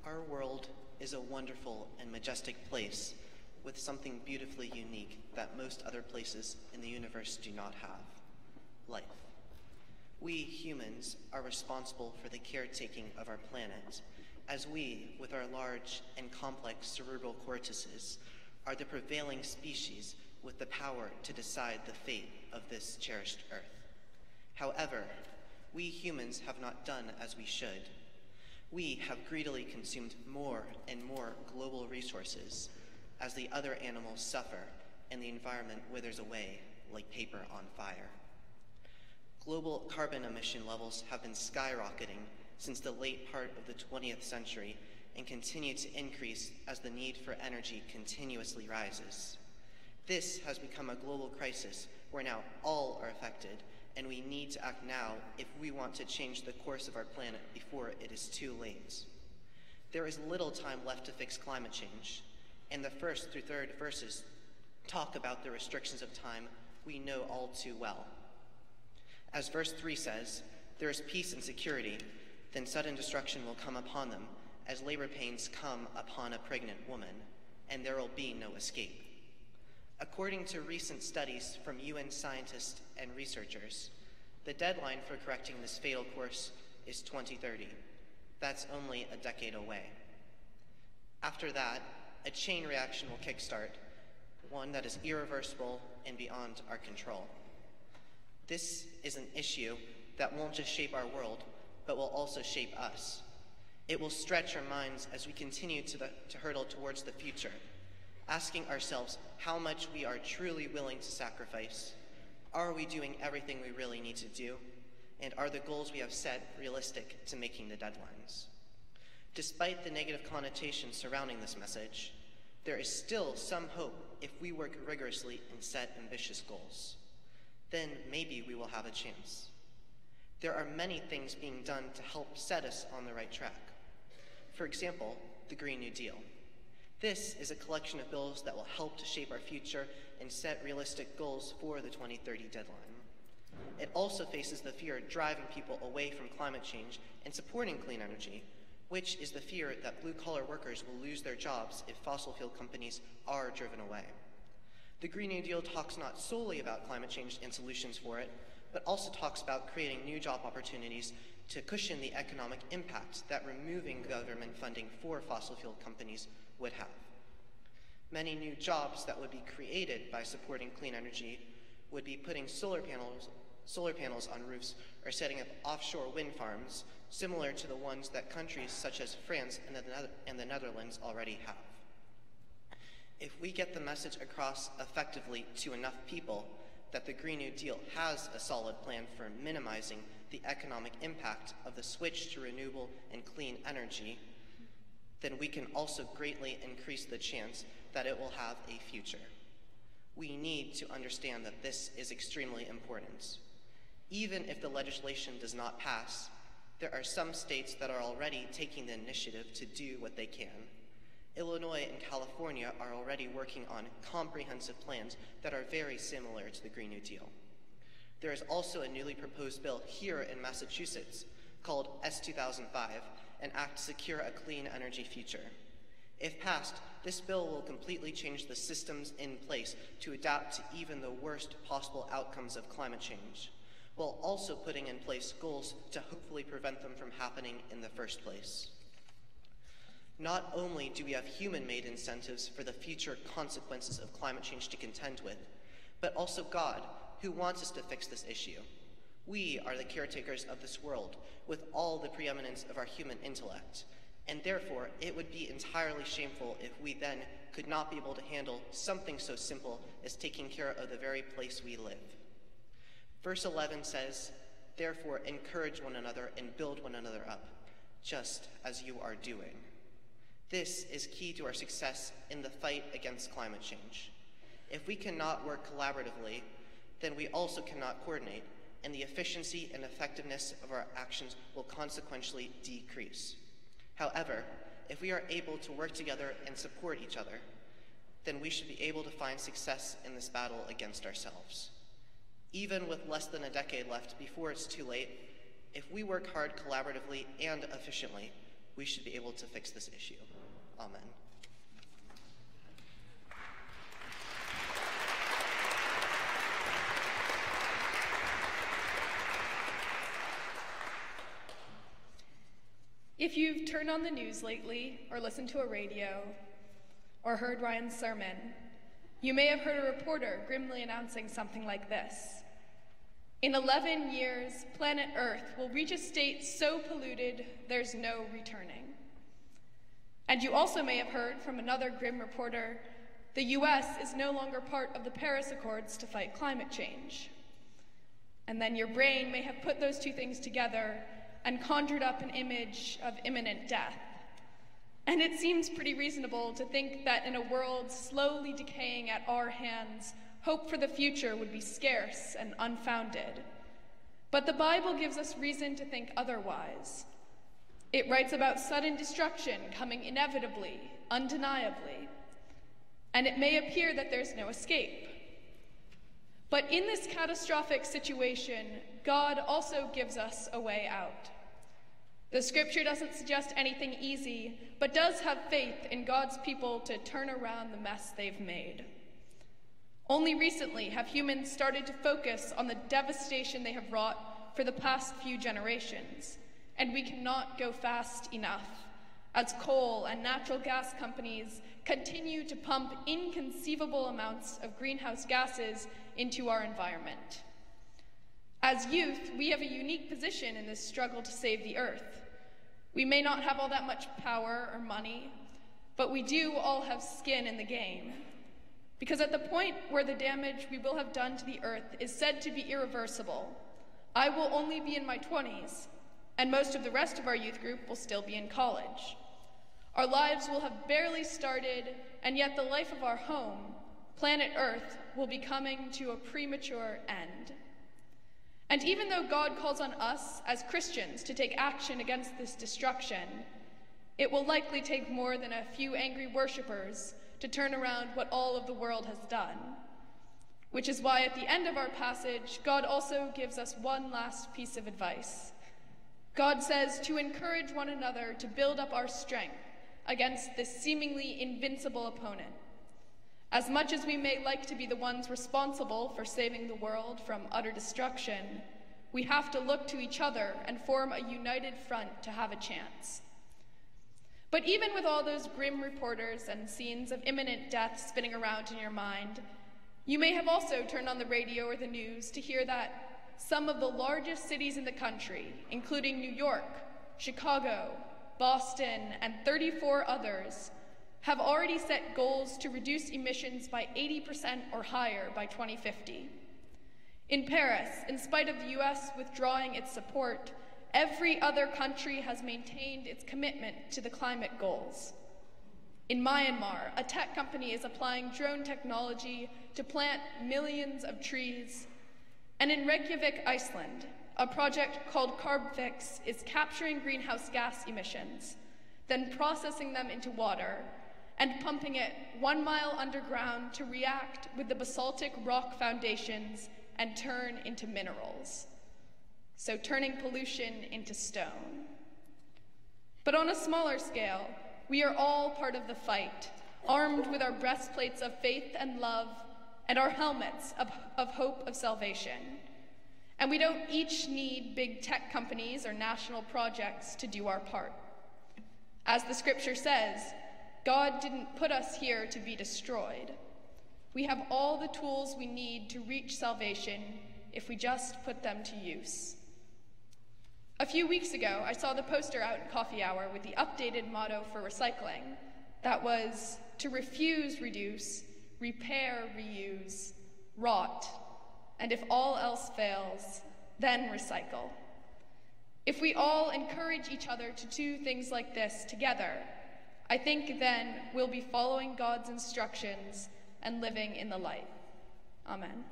Our world is a wonderful and majestic place with something beautifully unique that most other places in the universe do not have: life. We humans are responsible for the caretaking of our planet, as we, with our large and complex cerebral cortices, are the prevailing species with the power to decide the fate of this cherished Earth. However, we humans have not done as we should. We have greedily consumed more and more global resources as the other animals suffer and the environment withers away like paper on fire. Global carbon emission levels have been skyrocketing since the late part of the 20th century and continue to increase as the need for energy continuously rises. This has become a global crisis where now all are affected, and we need to act now if we want to change the course of our planet before it is too late. There is little time left to fix climate change, and the first through third verses talk about the restrictions of time we know all too well. As verse 3 says, "There is peace and security, then sudden destruction will come upon them, as labor pains come upon a pregnant woman, and there will be no escape." According to recent studies from UN scientists and researchers, the deadline for correcting this fatal course is 2030. That's only a decade away. After that, a chain reaction will kickstart, one that is irreversible and beyond our control. This is an issue that won't just shape our world, but will also shape us. It will stretch our minds as we continue to hurtle towards the future, asking ourselves how much we are truly willing to sacrifice. Are we doing everything we really need to do? And are the goals we have set realistic to making the deadlines? Despite the negative connotations surrounding this message, there is still some hope if we work rigorously and set ambitious goals. Then maybe we will have a chance. There are many things being done to help set us on the right track. For example, the Green New Deal. This is a collection of bills that will help to shape our future and set realistic goals for the 2030 deadline. It also faces the fear of driving people away from climate change and supporting clean energy, which is the fear that blue-collar workers will lose their jobs if fossil fuel companies are driven away. The Green New Deal talks not solely about climate change and solutions for it, but also talks about creating new job opportunities to cushion the economic impact that removing government funding for fossil fuel companies would have. Many new jobs that would be created by supporting clean energy would be putting solar panels on roofs or setting up offshore wind farms, similar to the ones that countries such as France and the Netherlands already have. If we get the message across effectively to enough people that the Green New Deal has a solid plan for minimizing the economic impact of the switch to renewable and clean energy, then we can also greatly increase the chance that it will have a future. We need to understand that this is extremely important. Even if the legislation does not pass, there are some states that are already taking the initiative to do what they can. Illinois and California are already working on comprehensive plans that are very similar to the Green New Deal. There is also a newly proposed bill here in Massachusetts called S-2005, an act to secure a clean energy future. If passed, this bill will completely change the systems in place to adapt to even the worst possible outcomes of climate change, while also putting in place goals to hopefully prevent them from happening in the first place. Not only do we have human-made incentives for the future consequences of climate change to contend with, but also God, who wants us to fix this issue. We are the caretakers of this world, with all the preeminence of our human intellect, and therefore it would be entirely shameful if we then could not be able to handle something so simple as taking care of the very place we live. Verse 11 says, "Therefore encourage one another and build one another up, just as you are doing." This is key to our success in the fight against climate change. If we cannot work collaboratively, then we also cannot coordinate, and the efficiency and effectiveness of our actions will consequentially decrease. However, if we are able to work together and support each other, then we should be able to find success in this battle against ourselves. Even with less than a decade left before it's too late, if we work hard collaboratively and efficiently, we should be able to fix this issue. Amen. If you've turned on the news lately, or listened to a radio, or heard Ryan's sermon, you may have heard a reporter grimly announcing something like this. In 11 years, planet Earth will reach a state so polluted there's no returning. And you also may have heard from another grim reporter, the US is no longer part of the Paris Accords to fight climate change. And then your brain may have put those two things together and conjured up an image of imminent death. And it seems pretty reasonable to think that in a world slowly decaying at our hands, hope for the future would be scarce and unfounded. But the Bible gives us reason to think otherwise. It writes about sudden destruction coming inevitably, undeniably. And it may appear that there's no escape. But in this catastrophic situation, God also gives us a way out. The scripture doesn't suggest anything easy, but does have faith in God's people to turn around the mess they've made. Only recently have humans started to focus on the devastation they have wrought for the past few generations, and we cannot go fast enough as coal and natural gas companies continue to pump inconceivable amounts of greenhouse gases into our environment. As youth, we have a unique position in this struggle to save the earth. We may not have all that much power or money, but we do all have skin in the game. Because at the point where the damage we will have done to the earth is said to be irreversible, I will only be in my 20s, and most of the rest of our youth group will still be in college. Our lives will have barely started, and yet the life of our home, planet Earth, will be coming to a premature end. And even though God calls on us as Christians to take action against this destruction, it will likely take more than a few angry worshipers to turn around what all of the world has done. Which is why at the end of our passage, God also gives us one last piece of advice. God says to encourage one another to build up our strength against this seemingly invincible opponent. As much as we may like to be the ones responsible for saving the world from utter destruction, we have to look to each other and form a united front to have a chance. But even with all those grim reporters and scenes of imminent death spinning around in your mind, you may have also turned on the radio or the news to hear that some of the largest cities in the country, including New York, Chicago, Boston, and 34 others, have already set goals to reduce emissions by 80% or higher by 2050. In Paris, in spite of the US withdrawing its support, every other country has maintained its commitment to the climate goals. In Myanmar, a tech company is applying drone technology to plant millions of trees. And in Reykjavik, Iceland, a project called CarbFix is capturing greenhouse gas emissions, then processing them into water and pumping it 1 mile underground to react with the basaltic rock foundations and turn into minerals. So turning pollution into stone. But on a smaller scale, we are all part of the fight, armed with our breastplates of faith and love and our helmets of hope of salvation. And we don't each need big tech companies or national projects to do our part. As the scripture says, God didn't put us here to be destroyed. We have all the tools we need to reach salvation if we just put them to use. A few weeks ago, I saw the poster out in Coffee Hour with the updated motto for recycling. That was to refuse, reduce, repair, reuse, rot, and if all else fails, then recycle. If we all encourage each other to do things like this together, I think then we'll be following God's instructions and living in the light. Amen.